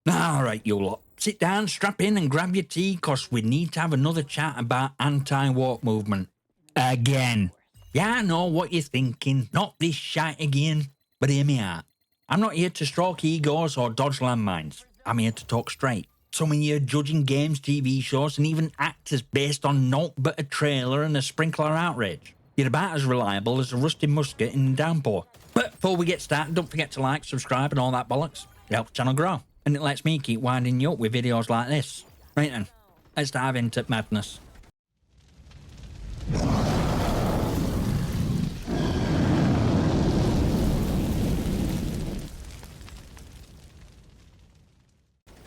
Alright, you lot. Sit down, strap in and grab your tea, cause we need to have another chat about anti-woke movement. Again. Yeah, I know what you're thinking. Not this shite again. But hear me out. I'm not here to stroke egos or dodge landmines. I'm here to talk straight. Some of you are judging games, TV shows, and even actors based on naught but a trailer and a sprinkler outrage. You're about as reliable as a rusty musket in a downpour. But before we get started, don't forget to like, subscribe, and all that bollocks. It helps the channel grow, and it lets me keep winding you up with videos like this. Right then, let's dive into madness.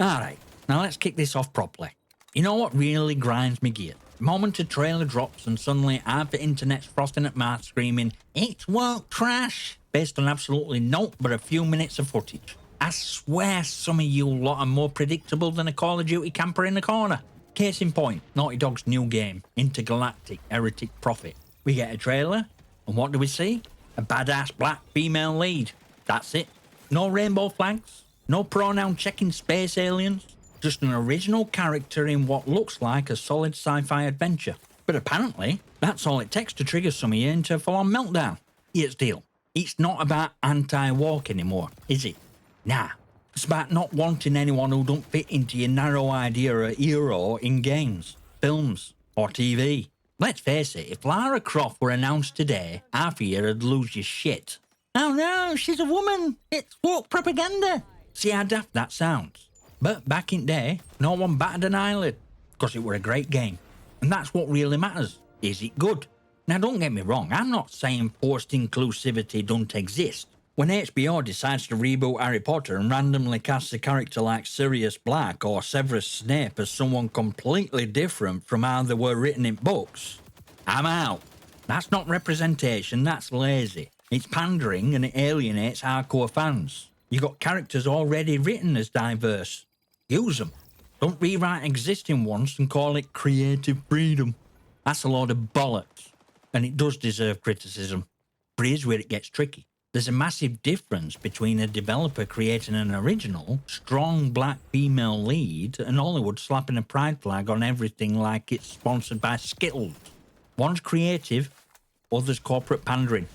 Alright, now let's kick this off properly. You know what really grinds me gear? The moment a trailer drops and suddenly half the internet's frosting at mouth screaming, "It's woke trash," based on absolutely naught but a few minutes of footage. I swear some of you lot are more predictable than a Call of Duty camper in the corner. Case in point, Naughty Dog's new game, Intergalactic, Heretic Prophet. We get a trailer, and what do we see? A badass black female lead. That's it. No rainbow flags, no pronoun checking space aliens, just an original character in what looks like a solid sci-fi adventure. But apparently, that's all it takes to trigger some of you into a full-on meltdown. Here's the deal. It's not about anti-woke anymore, is it? Nah. It's about not wanting anyone who don't fit into your narrow idea of hero in games, films, or TV. Let's face it, if Lara Croft were announced today, half of you would lose your shit. Oh no, she's a woman. It's woke propaganda. See how daft that sounds? But back in day, no one batted an eyelid, because it were a great game. And that's what really matters. Is it good? Now don't get me wrong, I'm not saying forced inclusivity don't exist. When HBO decides to reboot Harry Potter and randomly casts a character like Sirius Black or Severus Snape as someone completely different from how they were written in books, I'm out. That's not representation, that's lazy. It's pandering and it alienates hardcore fans. You got characters already written as diverse. Use them. Don't rewrite existing ones and call it creative freedom. That's a load of bollocks. And it does deserve criticism. But here's where it gets tricky. There's a massive difference between a developer creating an original, strong black female lead and Hollywood slapping a pride flag on everything like it's sponsored by Skittles. One's creative, others corporate pandering.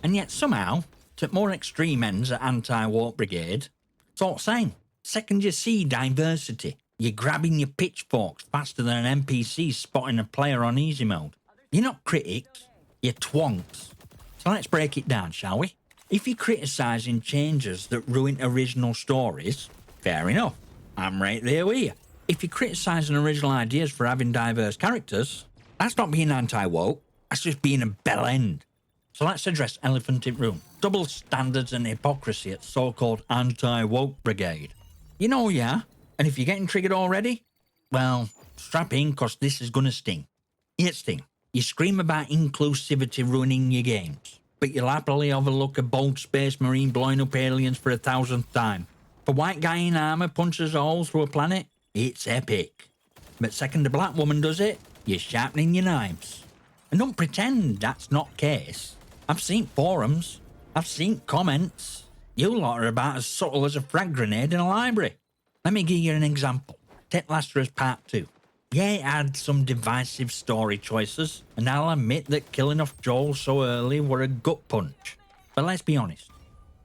And yet somehow, at more extreme ends at anti-woke brigade, it's all the same. Second you see diversity, you're grabbing your pitchforks faster than an NPC spotting a player on easy mode. You're not critics, you're twonks. So let's break it down, shall we? If you're criticising changes that ruin original stories, fair enough. I'm right there with you. If you're criticising original ideas for having diverse characters, that's not being anti-woke, that's just being a bell end. So let's address elephant in room. Double standards and hypocrisy at so-called anti-woke brigade. You know, yeah, and if you're getting triggered already, well, strap in, cause this is gonna sting. Here's the thing. You scream about inclusivity ruining your games, but you'll happily overlook a bold space marine blowing up aliens for 1,000th time. If a white guy in armour punches a hole through a planet, it's epic. But second a black woman does it, you're sharpening your knives. And don't pretend that's not the case. I've seen forums, I've seen comments. You lot are about as subtle as a frag grenade in a library. Let me give you an example. Take Last of Us Part 2. Yeah, it had some divisive story choices, and I'll admit that killing off Joel so early were a gut punch. But let's be honest,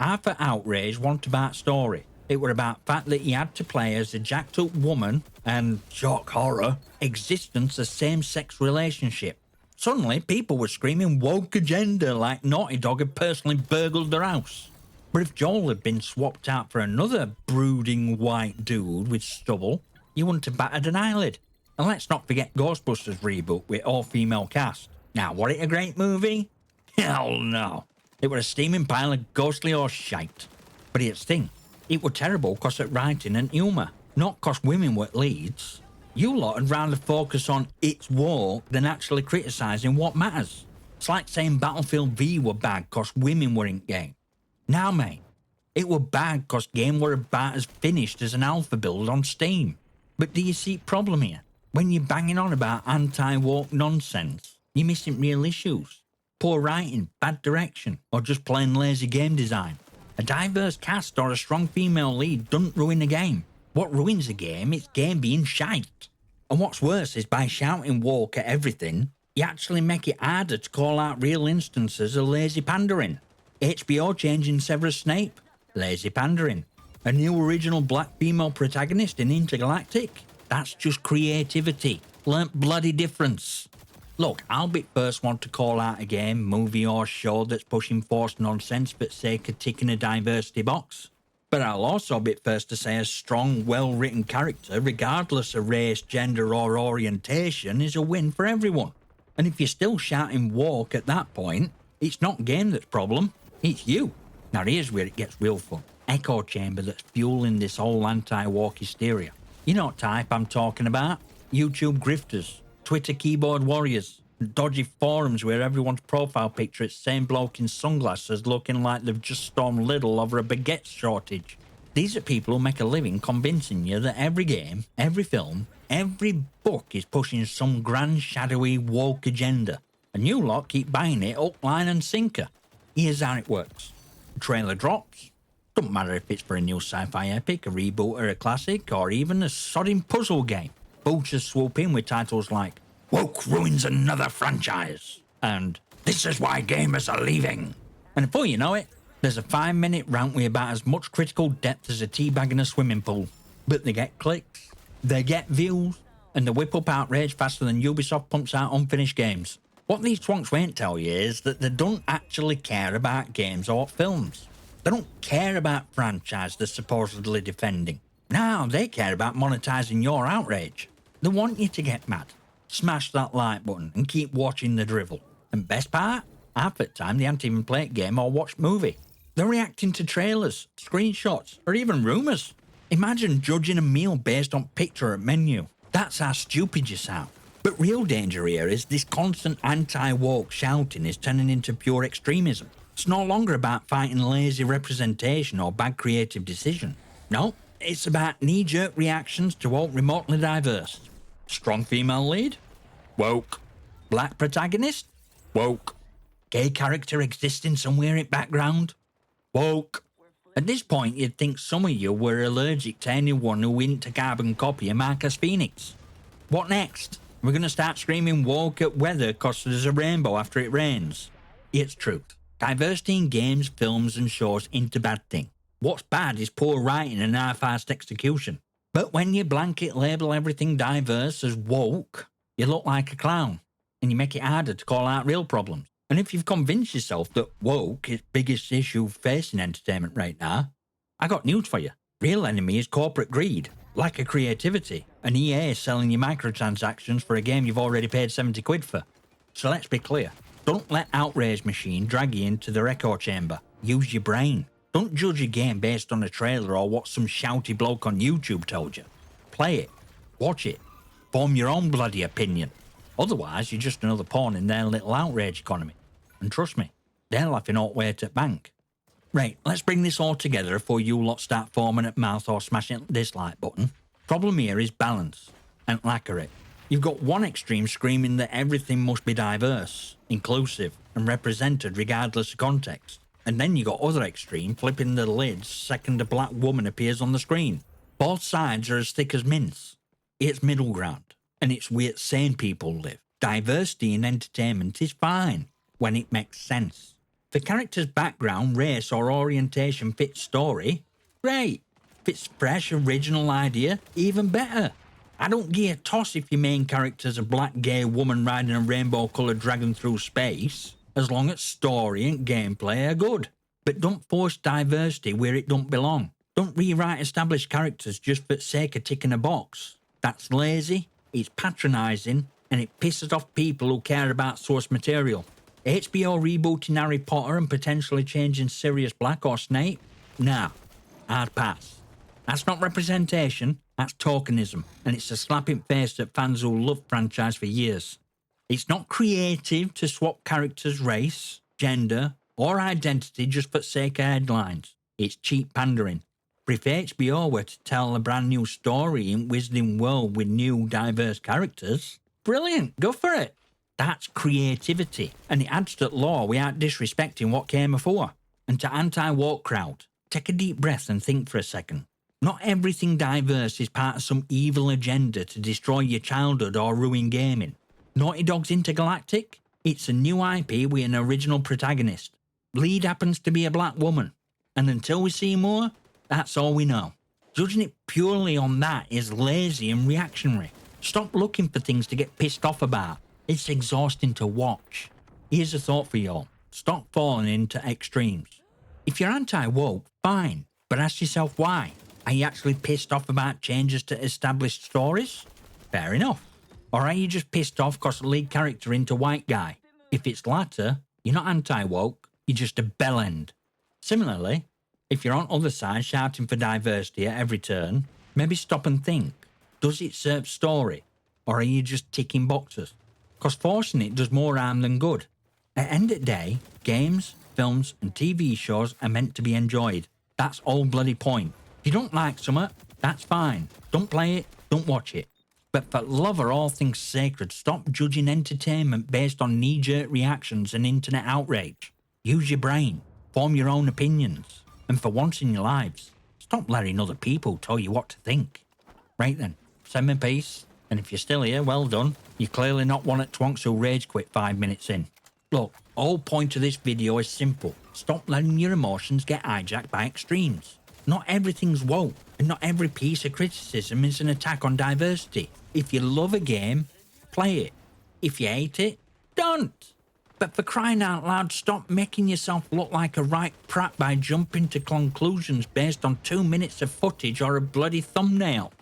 half the outrage wasn't about story. It were about fact that you had to play as a jacked up woman and, shock horror, existence a same-sex relationship. Suddenly, people were screaming woke agenda like Naughty Dog had personally burgled their house. But if Joel had been swapped out for another brooding white dude with stubble, you wouldn't have batted an eyelid. And let's not forget Ghostbusters reboot with all-female cast. Now, was it a great movie? Hell no. It was a steaming pile of ghostly horse shite. But here's the thing. It was terrible cause of writing and humour, not cause women were leads. You lot would rather focus on it's woke than actually criticising what matters. It's like saying Battlefield V were bad cause women were in game. Now, mate, it were bad cause game were about as finished as an alpha build on Steam. But do you see the problem here? When you're banging on about anti-woke nonsense, you're missing real issues. Poor writing, bad direction, or just plain lazy game design. A diverse cast or a strong female lead doesn't ruin a game. What ruins a game is game being shite. And what's worse is by shouting woke at everything, you actually make it harder to call out real instances of lazy pandering. HBO changing Severus Snape, lazy pandering. A new original black female protagonist in Intergalactic, that's just creativity. Learnt bloody difference. Look, I'll be first one to call out a game, movie or show that's pushing forced nonsense for the sake of ticking a diversity box. But I'll also be first to say a strong, well-written character, regardless of race, gender or orientation, is a win for everyone. And if you're still shouting woke at that point, it's not game that's problem, it's you. Now here's where it gets real fun. Echo chamber that's fueling this whole anti-woke hysteria. You know what type I'm talking about? YouTube grifters, Twitter keyboard warriors, dodgy forums where everyone's profile picture is the same bloke in sunglasses looking like they've just stormed Lidl over a baguette shortage. These are people who make a living convincing you that every game, every film, every book is pushing some grand shadowy woke agenda. And you lot keep buying it hook, line and sinker. Here's how it works. The trailer drops. Don't matter if it's for a new sci-fi epic, a reboot or a classic, or even a sodding puzzle game. Vultures swoop in with titles like Woke ruins another franchise, and This is why gamers are leaving. And before you know it, there's a 5-minute rant with about as much critical depth as a teabag in a swimming pool. But they get clicks, they get views, and they whip up outrage faster than Ubisoft pumps out unfinished games. What these twonks won't tell you is that they don't actually care about games or films. They don't care about franchise they're supposedly defending. No, they care about monetizing your outrage. They want you to get mad, smash that like button, and keep watching the drivel. And best part? Half the time they haven't even played a game or watched movie. They're reacting to trailers, screenshots, or even rumours. Imagine judging a meal based on picture or menu. That's how stupid you sound. But real danger here is this constant anti-woke shouting is turning into pure extremism. It's no longer about fighting lazy representation or bad creative decision. No, it's about knee-jerk reactions to all remotely diverse. Strong female lead? Woke. Black protagonist? Woke. Gay character existing somewhere in background? Woke. At this point, you'd think some of you were allergic to anyone who went to carbon copy of Marcus Phoenix. What next? We're going to start screaming woke at weather because there's a rainbow after it rains. It's truth. Diversity in games, films and shows ain't a bad thing. What's bad is poor writing and half-assed execution. But when you blanket label everything diverse as woke, you look like a clown, and you make it harder to call out real problems. And if you've convinced yourself that woke is the biggest issue facing entertainment right now, I got news for you. Real enemy is corporate greed, lack of creativity, and EA selling you microtransactions for a game you've already paid 70 quid for. So let's be clear. Don't let outrage machine drag you into their echo chamber. Use your brain. Don't judge a game based on a trailer or what some shouty bloke on YouTube told you. Play it. Watch it. Form your own bloody opinion. Otherwise, you're just another pawn in their little outrage economy. And trust me, they're laughing all the way to the bank. Right, let's bring this all together before you lot start foaming at mouth or smashing the dislike button. Problem here is balance, and lack of it. You've got one extreme screaming that everything must be diverse, inclusive, and represented regardless of context. And then you got other extreme flipping the lids second a black woman appears on the screen. Both sides are as thick as mince. It's middle ground, and it's where sane people live. Diversity in entertainment is fine when it makes sense. If the character's background, race or orientation fits story, great. If it's fresh, original idea, even better. I don't give a toss if your main character's a black gay woman riding a rainbow-coloured dragon through space, as long as story and gameplay are good. But don't force diversity where it don't belong. Don't rewrite established characters just for the sake of ticking a box. That's lazy, it's patronising, and it pisses off people who care about source material. HBO rebooting Harry Potter and potentially changing Sirius Black or Snape? Nah, hard pass. That's not representation, that's tokenism, and it's a slap in face at fans who love franchise for years. It's not creative to swap characters' race, gender, or identity just for the sake of headlines. It's cheap pandering. But if HBO were to tell a brand new story in Wizarding World with new, diverse characters, brilliant, go for it. That's creativity, and it adds to the law without disrespecting what came before. And to anti-woke crowd, take a deep breath and think for a second. Not everything diverse is part of some evil agenda to destroy your childhood or ruin gaming. Naughty Dog's Intergalactic? It's a new IP with an original protagonist. Lead happens to be a black woman. And until we see more, that's all we know. Judging it purely on that is lazy and reactionary. Stop looking for things to get pissed off about. It's exhausting to watch. Here's a thought for y'all. Stop falling into extremes. If you're anti-woke, fine, but ask yourself why. Are you actually pissed off about changes to established stories? Fair enough. Or are you just pissed off because the lead character into white guy? If it's latter, you're not anti-woke, you're just a bellend. Similarly, if you're on other side shouting for diversity at every turn, maybe stop and think. Does it serve story? Or are you just ticking boxes? Because forcing it does more harm than good. At the end of the day, games, films and TV shows are meant to be enjoyed. That's all bloody point. If you don't like something, that's fine. Don't play it, don't watch it. But for love of all things sacred, stop judging entertainment based on knee-jerk reactions and internet outrage. Use your brain, form your own opinions, and for once in your lives, stop letting other people tell you what to think. Right then, send me peace, and if you're still here, well done. You're clearly not one at Twonks who rage quit 5 minutes in. Look, the whole point of this video is simple. Stop letting your emotions get hijacked by extremes. Not everything's woke, and not every piece of criticism is an attack on diversity. If you love a game, play it. If you hate it, don't. But for crying out loud, stop making yourself look like a right prat by jumping to conclusions based on 2 minutes of footage or a bloody thumbnail.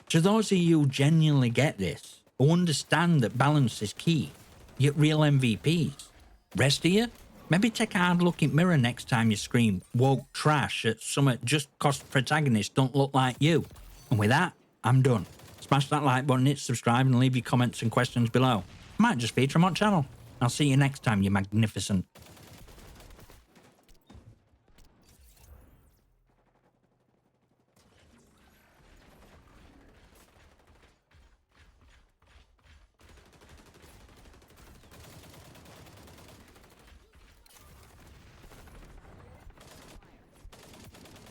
To those of you who genuinely get this, who understand that balance is key, you're real MVPs. Rest of you? Maybe take a hard look in the mirror next time you scream woke trash at something just cause protagonists don't look like you. And with that, I'm done. Smash that like button, hit subscribe and leave your comments and questions below. I might just feature them on channel. I'll see you next time, you magnificent.